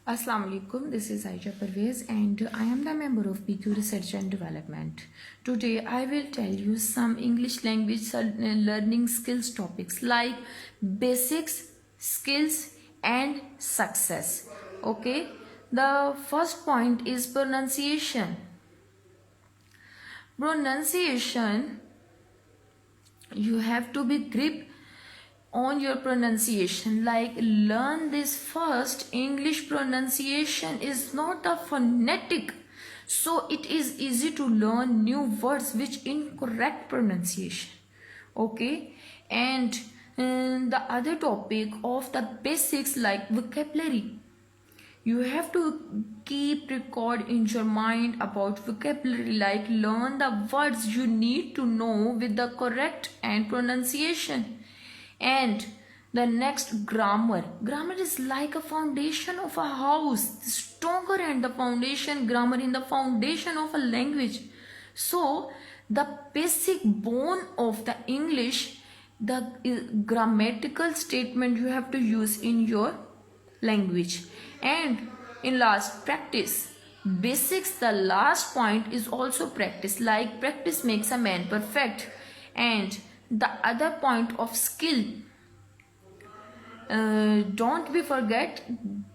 Assalamu alaikum, this is Aisha Parvez and I am the member of PQ Research and Development. Today I will tell you some English language learning skills topics like basics, skills and success. Okay, the first point is pronunciation. Pronunciation, you have to be grip on your pronunciation, like learn this first. English pronunciation is not a phonetic, so it is easy to learn new words which incorrect pronunciation. Okay, and the other topic of the basics like vocabulary, you have to keep record in your mind about vocabulary, like learn the words you need to know with the correct and pronunciation. And the next, grammar is like a foundation of a house, stronger and the foundation grammar in the foundation of a language. So the basic bone of the English, the grammatical statement you have to use in your language. And in last, practice. Basics, the last point is also practice, like practice makes a man perfect. And the other point of skill, don't be forget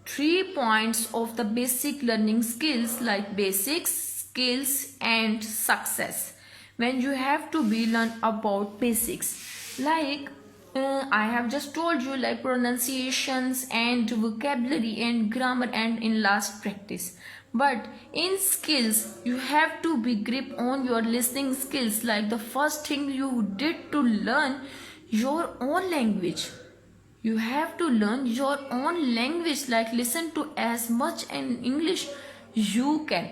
3 points of the basic learning skills like basics, skills and success. When you have to be learn about basics, like I have just told you, like pronunciations and vocabulary and grammar, and in last, practice. But in skills, you have to be grip on your listening skills, like the first thing you did to learn your own language. You have to learn your own language, like listen to as much in English you can.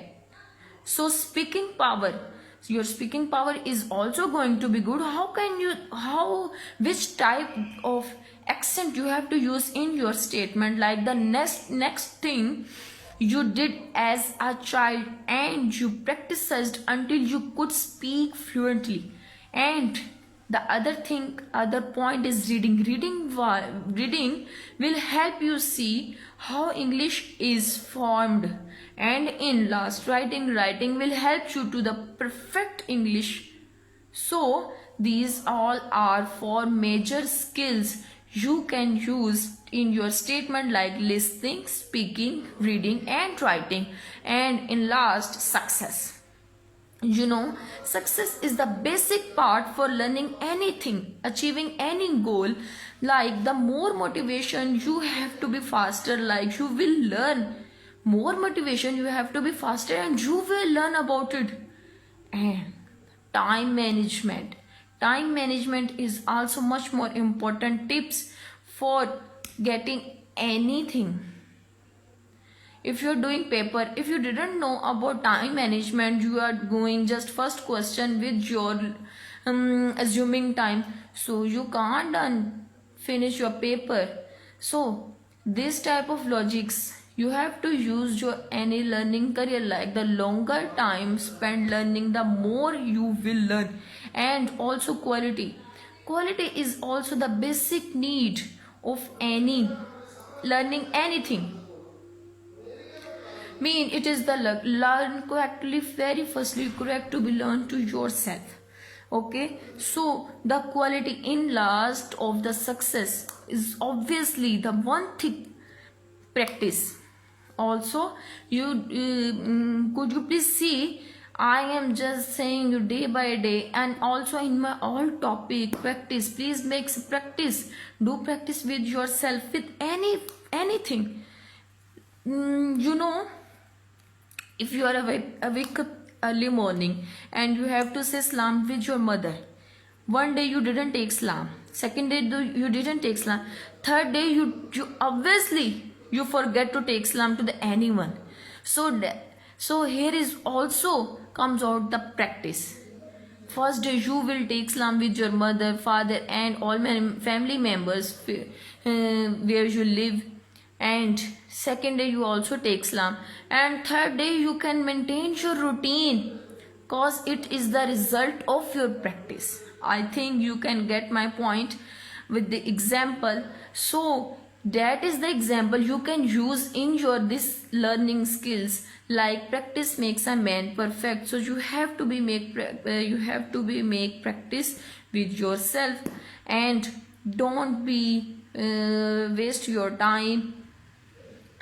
So speaking power, your speaking power is also going to be good. Which type of accent you have to use in your statement, like the next thing you did as a child and you practiced until you could speak fluently. And the other point is reading will help you see how English is formed. And in last, writing will help you to the perfect English. So these all are 4 major skills you can use in your statement, like listening, speaking, reading and writing. And in last, success. Success is the basic part for learning anything, achieving any goal. Like the more motivation you have to be faster, like you will learn. More motivation, you have to be faster and you will learn about it. And time management is also much more important tips for getting anything. If you're doing paper, if you didn't know about time management, you are going just first question with your assuming time, so you can't finish your paper. So this type of logics you have to use your any learning career, like the longer time spent learning, the more you will learn. And also quality is also the basic need of any learning anything. It is the learn correctly, very firstly correct to be learned to yourself. Okay, so the quality in last of the success is obviously the one thing, practice. Also you could you please see, I am just saying you day by day, and also in my all topic practice. Please make practice, do practice with yourself with anything. If you are awake up early morning and you have to say salam with your mother, one day you didn't take salam, second day you didn't take salam, third day you obviously you forget to take salam to anyone. So here is also comes out the practice. First day you will take salam with your mother, father and all family members where you live. And second day you also take salam, and third day you can maintain your routine, cause it is the result of your practice. I think you can get my point with the example. So That is the example you can use in your this learning skills, like practice makes a man perfect. So you have to be make practice with yourself, and don't be waste your time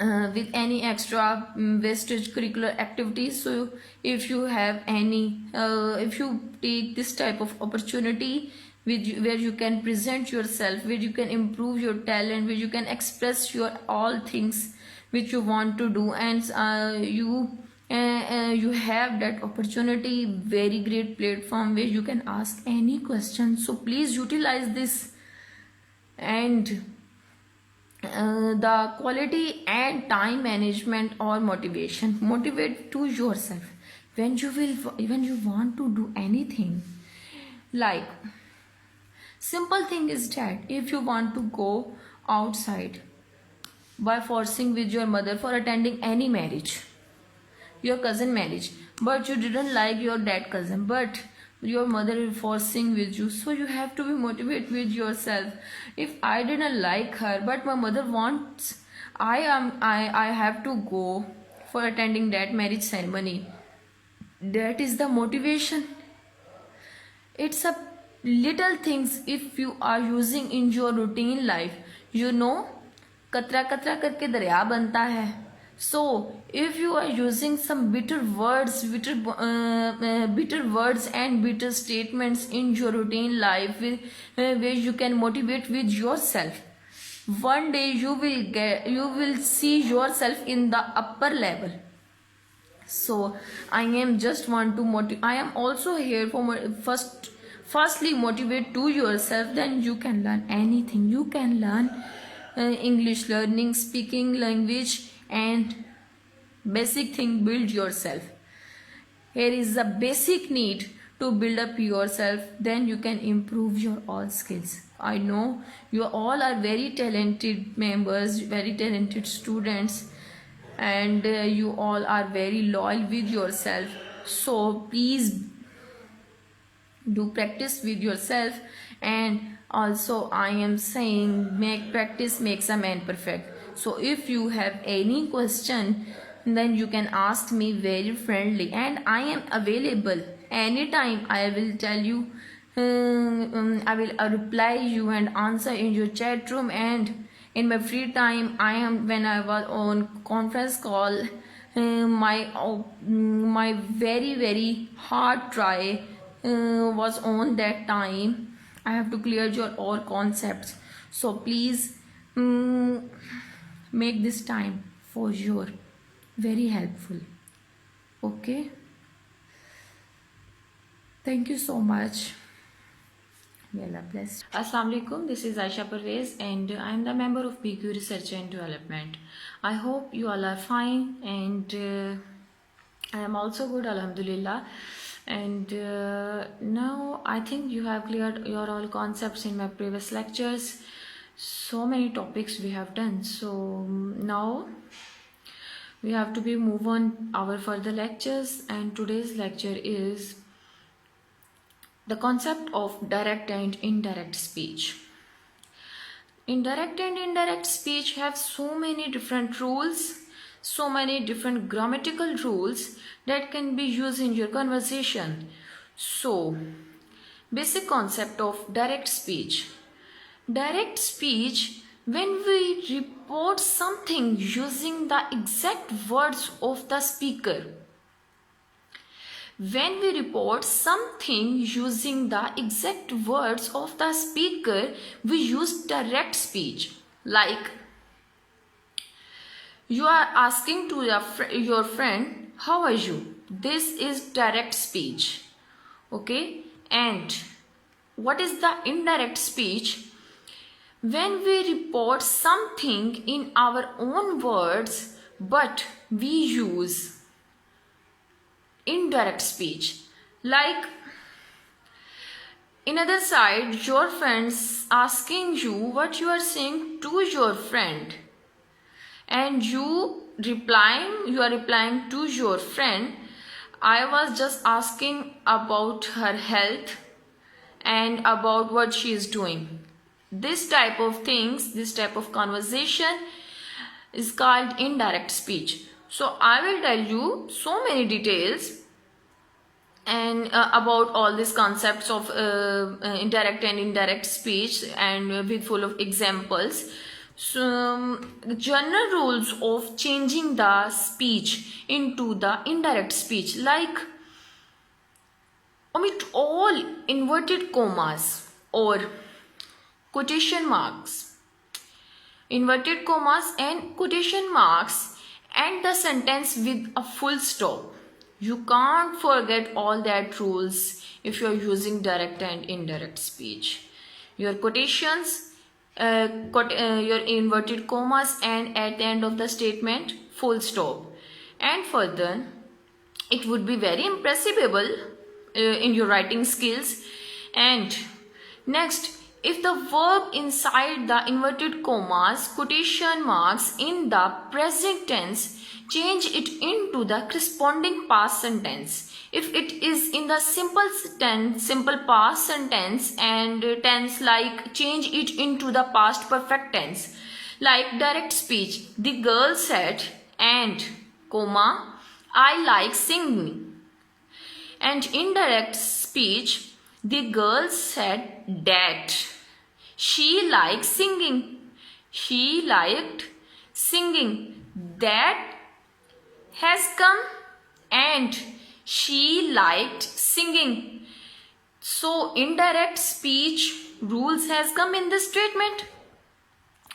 with any extra wastage curricular activities. So if you have any if you take this type of opportunity where you can present yourself, where you can improve your talent, where you can express your all things which you want to do, and you have that opportunity, very great platform where you can ask any question. So please utilize this. And the quality and time management or motivation, motivate to yourself when you want to do anything. Like simple thing is that if you want to go outside by forcing with your mother for attending any marriage, your cousin marriage, but you didn't like your dad cousin, but your mother is forcing with you, so you have to be motivated with yourself. If I didn't like her but my mother wants, I have to go for attending that marriage ceremony. That is the motivation. It's a little things if you are using in your routine life. You know, कतरा कतरा करके दरिया बनता है. So if you are using some bitter words and bitter statements in your routine life, where you can motivate with yourself, one day you will see yourself in the upper level. So I am just want to motivate. I am also here for firstly motivate to yourself, then you can learn anything. You can learn English learning, speaking language, and basic thing, build yourself. Here is the basic need to build up yourself, then you can improve your all skills. I know you all are very talented members, very talented students, and you all are very loyal with yourself. So please do practice with yourself. And also I am saying, make practice makes a man perfect. So if you have any question, then you can ask me very friendly, and I am available anytime. I will tell you, I will reply you and answer in your chat room, and in my free time when I was on conference call, my very hard try was on that time. I have to clear your all concepts. So please make this time for sure very helpful. Okay, thank you so much. May Allah bless. Assalamu alaikum, this is Aisha Parvez, and I am the member of PQ Research and Development. I hope you all are fine, and I am also good, alhamdulillah. And now I think you have cleared your all concepts in my previous lectures. So many topics we have done, so now we have to be move on our further lectures, and today's lecture is the concept of direct and indirect speech. Indirect and indirect speech have so many different rules, so many different grammatical rules that can be used in your conversation. So, basic concept of direct speech. Direct speech, when we report something using the exact words of the speaker. When we report something using the exact words of the speaker, we use direct speech. Like, you are asking to your friend, how are you? This is direct speech. Okay? And what is the indirect speech? When we report something in our own words, but we use indirect speech. Like, in other side, your friends asking you what you are saying to your friend, and you are replying to your friend, I was just asking about her health and about what she is doing. this type of things, this type of conversation is called indirect speech. So I will tell you so many details and about all these concepts of direct and indirect speech, and with full of examples. So general rules of changing the speech into the indirect speech, like omit all inverted commas or quotation marks, inverted commas and quotation marks, and the sentence with a full stop. You can't forget all that rules if you're using direct and indirect speech. Your quotations, your inverted commas, and at the end of the statement, full stop. And further, it would be very impressible in your writing skills. And next, if the verb inside the inverted commas, quotation marks in the present tense, change it into the corresponding past sentence. If it is in the simple past sentence and tense, like change it into the past perfect tense. Like direct speech, the girl said, and comma, I like singing. And indirect speech, the girl said that she liked singing. She liked singing. That has come, and she liked singing. So indirect speech rules has come in this statement,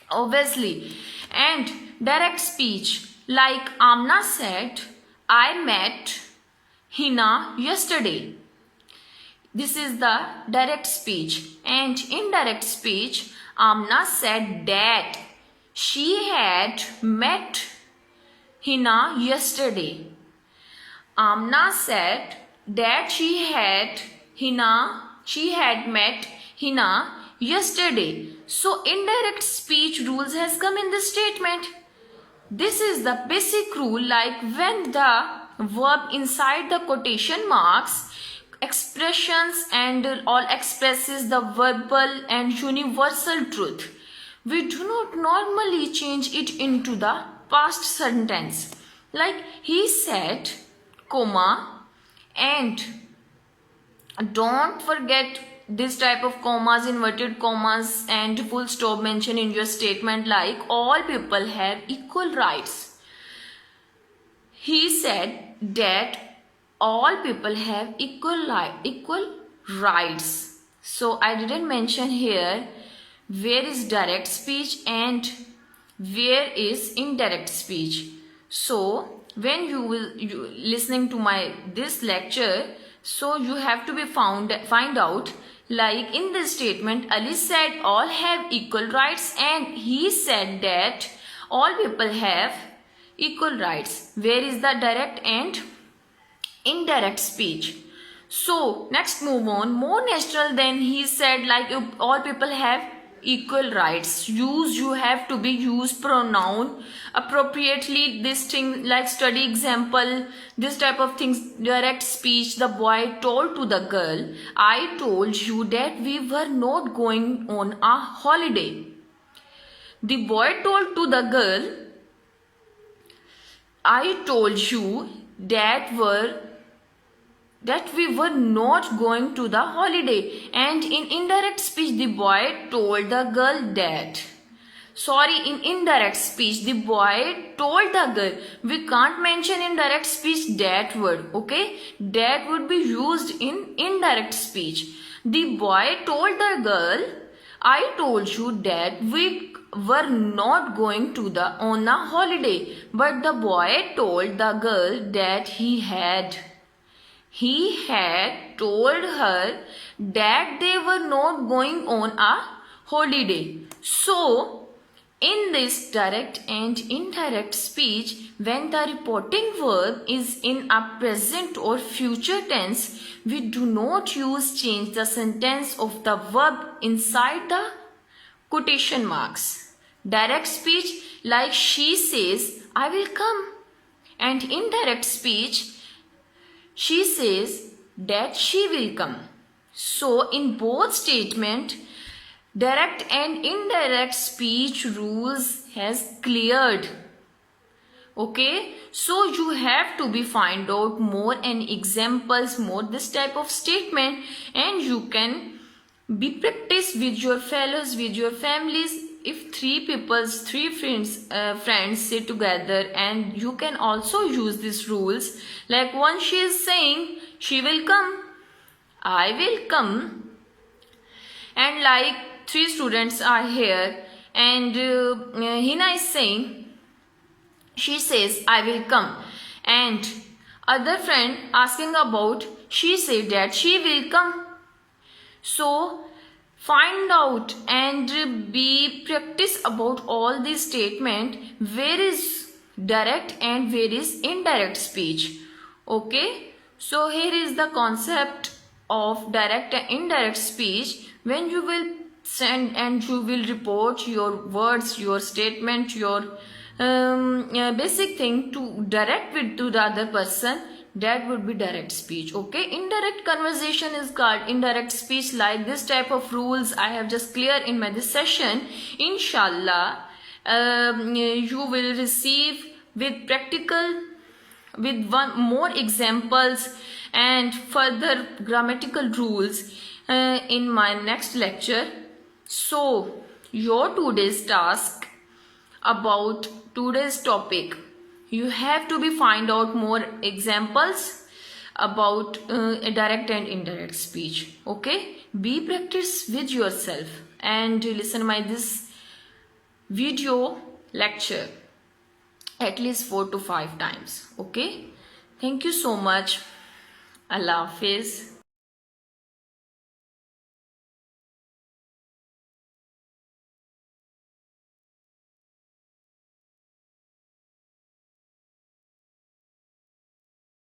obviously. And direct speech, like Amna said, I met Hina yesterday. This is the direct speech. And indirect speech, Amna said that she had met Hina yesterday. Amna said that she had met Hina yesterday. So indirect speech rules has come in this statement. This is the basic rule, like when the verb inside the quotation marks, expressions and all expresses the verbal and universal truth. We do not normally change it into the past sentence. Like he said, comma, and don't forget this type of commas, inverted commas and full stop mentioned in your statement, like all people have equal rights. He said that all people have equal rights. So I didn't mention here where is direct speech and where is indirect speech. So when you listening to this lecture, so you have to find out, like in this statement, Ali said all have equal rights, and he said that all people have equal rights. Where is the direct and indirect speech? So next move on, more natural than he said, like all people have equal rights. You have to be use pronoun appropriately. This thing, like study example, this type of things. Direct speech, the boy told to the girl, I told you that we were not going on a holiday. The boy told to the girl, I told you that we were not going to the holiday. And in indirect speech, the boy told the girl that. In indirect speech, the boy told the girl. We can't mention in direct speech that word, okay? That would be used in indirect speech. The boy told the girl, I told you that we were not going on a holiday. But the boy told the girl that he had told her that they were not going on a holiday. So in this direct and indirect speech, when the reporting verb is in a present or future tense, we do not change the sentence of the verb inside the quotation marks. Direct speech, like she says, I will come. And indirect speech, she says that she will come. So in both statement, direct and indirect speech rules has cleared. Okay, so you have to be find out more and examples, more this type of statement, and you can be practice with your fellows, with your families. If three friends sit together, and you can also use these rules. Like one, she is saying she will come, I will come, and like three students are here, and Hina is saying, she says I will come, and other friend asking about, she said that she will come. So find out and be practice about all these statement, where is direct and where is indirect speech. Okay, so here is the concept of direct and indirect speech. When you will send and you will report your words, your statement, your basic thing to direct with to the other person, that would be direct speech. Okay, indirect conversation is called indirect speech. Like this type of rules I have just clear in my this session. Inshallah, you will receive with practical, with one more examples and further grammatical rules in my next lecture. So your today's task about today's topic, you have to be find out more examples about direct and indirect speech. Okay, be practice with yourself and listen my this video lecture at least 4 to 5 times. Okay, thank you so much. Allah Hafiz.